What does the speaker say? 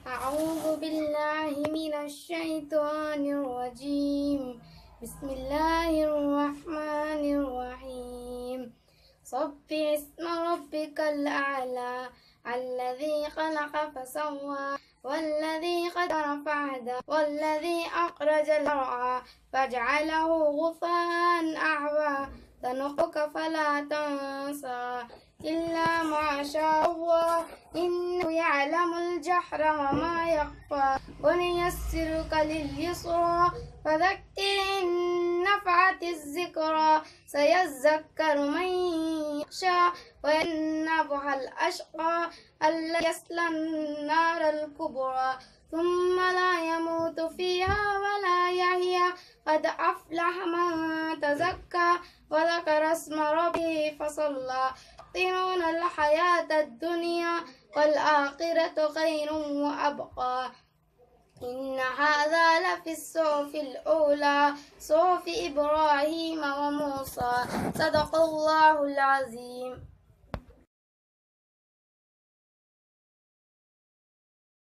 أعوذ بالله من الشيطان الرجيم. بسم الله الرحمن الرحيم. سبح اسم ربك الأعلى الذي خلق فسوى والذي قدر فهدى والذي أخرج المرعى فجعله غثاء أحوى سنقرئك فلا تنسى إلا ما شاء الله إنه يعلم الجهر وما يخفى ونيسرك لليسرى فذكر إن نفعت الذكرى سيذكر من يخشى وينبه الأشقى الذي يصلى النار الكبرى ثم لا يموت فيها ولا يحيا قد أفلح من تزكى وذكر اسم ربه فصلى يؤثرون الحياة الدنيا والآخرة خير وأبقى إن هذا لفي الصحف الأولى صحف إبراهيم وموسى صدق الله العظيم.